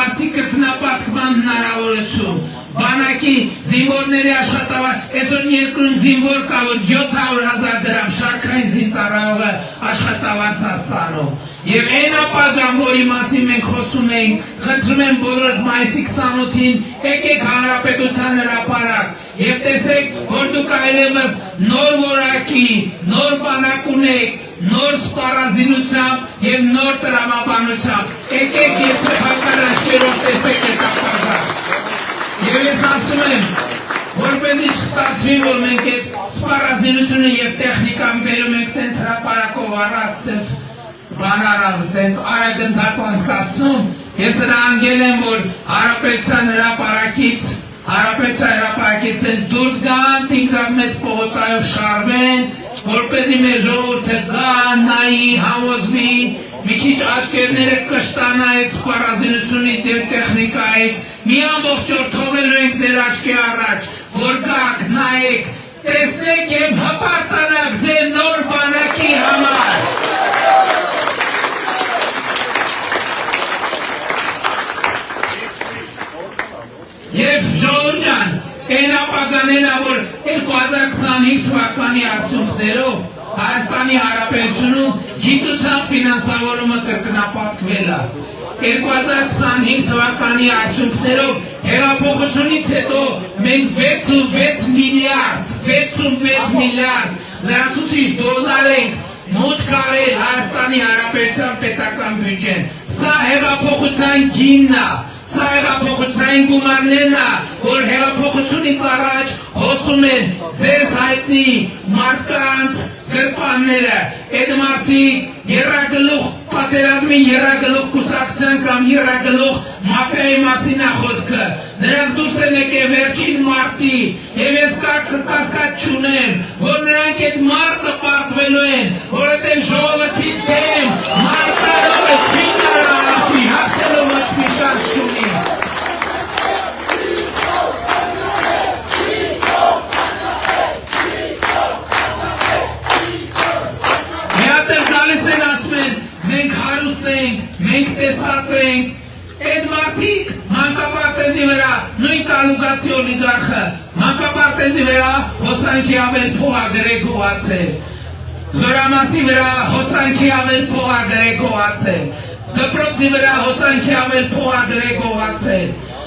մարդիկ կրկնապատկման հնարավորություն, բանակի զինվորների աշխատավար, այսօր երկրում զինվոր կա, որ 700,000 դրամ շարքային զինծառայողը աշխատավարձ ստանում։ Եվ այն ապագան, որի մասին մենք խոսում էինք, խնդրում եմ բոլորդ մայիսի 28-ին եկեք Հանրապետության հրապարակ եւ տեսեք, որ դուք այլևս նոր որակի, նոր բանակ ունեք, նոր սպառազինությամբ եւ նոր տրամաբանությամբ։ Եկեք եւ սեփական աչքերով տեսեք այդ ապագան։ Եվ ես ասում եմ, որպեսզի չստացվի, որ մենք այդ սպառազինությունը եւ տեխնիկան բերում ենք տենց հրապարակով առած, տենց բանարավ, տենց արագընթաց անցկացնում, ես հրահանգել եմ, որ Հանրապետության հրապարակից դուրս գան, ինքնավ մեծ պողոտայով շարվեն, որպեսզի մեր ժողովուրդը գա, նայի, համոզվի, մի քիչ աչքերները կշտանա այդ սպառազինությունից եւ տեխնիկայից, մի ամբողջ օր թողելու ենք ձեր աչքի առաջ, որ գաք, նայեք, տեսնեք եւ հպարտանաք ձեր նոր բանակի համար։ Եվ ժողովուրդ ջան, այն ապագաներն, որ 2025 թվականի արդյունքներով Հայաստանի Հանրապետությունում գիտության ֆինանսավորումը կրկնապատկվել է։ 2025 թվականի արդյունքներով հեղափոխությունից հետո մենք 66 միլիարդ լրացուցիչ դոլար ենք մուտք արել Հայաստանի Հանրապետության պետական բյուջեն։ Սա հեղափոխության գինն է, սա հեղափոխության գումարներն է, որ հեղափոխությունից առաջ հոսում են ձեզ հայտնի մարդկանց գրպանները, այդ մարդիկ եռագլուխ պատերազմի եռագլուխ կուսակցության կամ եռագլուխ մաֆիայի մասին է խոսքը, նրանք դուրս են եկել վերջին մարտի, եւ ես կասկած չունեմ, որ նրանք այդ մարտը պարտվելու են, որովհետեւ ժողովրդի դեմ մարտարով է չի կարող հաղթելով ոչ մի շանս չունի։ Մենք հարուստ ենք, մենք տեսած ենք, այդ մարդիկ մանկապարտեզի վրա, նույն կալուգացի օլիգարխը, մանկապարտեզի վրա հոսանքի ավել փողագրե գողացել, Զորամասի վրա հոսանքի ավել փողագրե գողացել, դպրոցի վրա հոսանքի ավել փողագրե գողացել,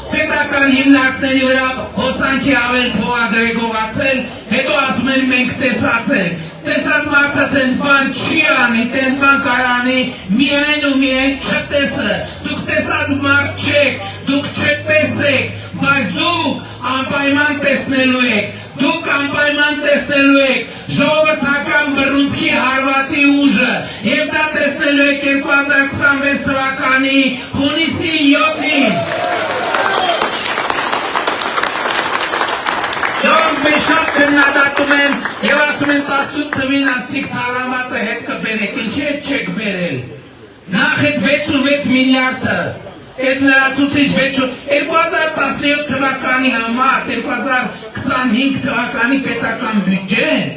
պետական հիմնարկների վրա հոսանքի ավել փողագրե գողացել, հետո ասում են մենք տեսած ենք, տեսած մարդը սենց բան չի անի, տենց բան կարանի, միայն ու միայն չտեսը, դուք տեսած մարդ չեք, դուք չտեսեք, բայց դուք անպայման տեսնելու եք, դուք անպայման տեսնելու եք ժողովրդական բռունցքի հարվածի ուժը, եւ դա տեսնելու եք 2026 թվականի հունիսի 7-ին։ Ժողովուրդ մեզ շատ քննադատում են եւ ասում են 18 թվին ասիկ թալամածը հետ կբերեք, ինչի հետ չեք բերել։ Նախ այդ 66 միլիարդը, այդ լրացուցիչ 2017 թվականի համար, 2025 թվականի պետական բյուջեն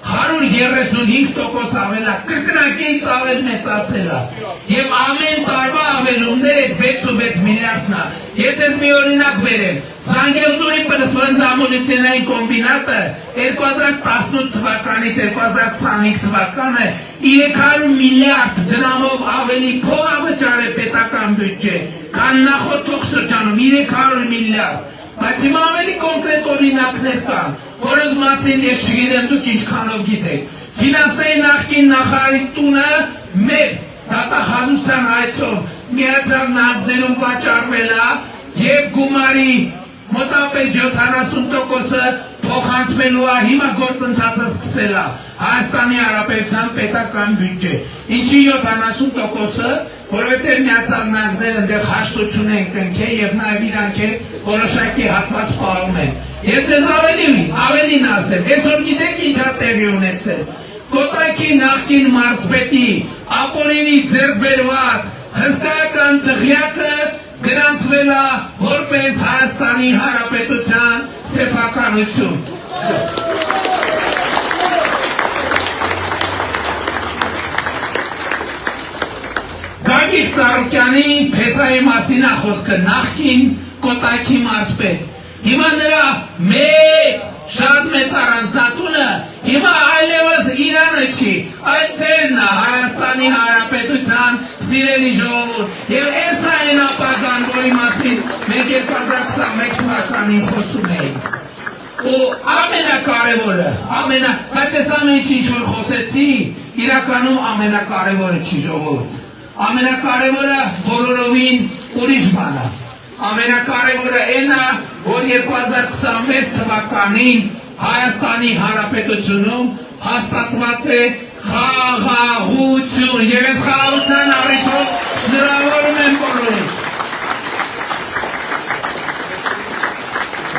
135% ավել է, կրկնակից ավել մեծացել է, եւ ամեն տարվա ավելումներ այդ 66 միլիարդն է։ Եթե մի օրինակ բերեմ, Զանգեզուրի պրծամոլիբդենային կոմբինատը 2018 թվականից 2025 թվականը 300 միլիարդ դրամով ավելի փող է վճարել պետական բյուջե, քան նախորդ շրջանում 300 միլիարդ։ Բայց հիմա ավելի կոնկրետ օրինակներ կան, որոնց մասին ես չգիտեմ, դուք ինչքանով գիտեք։ Ֆինանսների նախկին նախարարի տունը մեր դատախազության հայցով Միացյալ Նահանգներում վաճառվել է եւ գումարի մոտավորապես 70%-ը փոխանցվելու է, հիմա գործընթացը սկսել է Հայաստանի Հանրապետության պետական բյուջե։ Ինչի 70%-ը, որովհետև Միացյալ Նահանգները այնտեղ հաշտություն են կնքել եւ նաեւ իրանք որոշակի հատված պահում են։ Ես ձեզ ավելին ասեմ, այսօր գիտեք ինչ է տեղի ունեցել։ Կոտայքի նախկին մարզպետի ապօրինի ձեռք բերված հսկայական դղյակը գրանցվել է որպես Հայաստանի Հանրապետության սեփականություն։ Գագի Հակիկ Ծառուկյանի փեսայի մասին է խոսքը նախքին Կոտայքի մարզպետ։ Հիմա նրա շատ մեծ առանձնատունը հիմա այլևս Իրանը չի, այլ ձերն է Հայաստանի Հանրապետության սիրելի ժողովուրդ։ Եվ այս է այն ապագան, որի մասին մենք 2021 թվականին խոսում էինք։ Ու ամենակարևորը, բայց այս ամեն ինչ որ խոսեցի, իրականում ամենակարևորը չի ժողովուրդ։ Ամենակարևորը բոլորովին ուրիշ բան է։ Ամենակարևորը այն է, որ 2026 թվականին Հայաստանի Հանրապետությունում հաստատված է խաղաղություն։ Եվ այս խաղաղության առիթով շնորհավորում եմ բոլորին։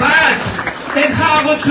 Բայց այդ խաղաղությունը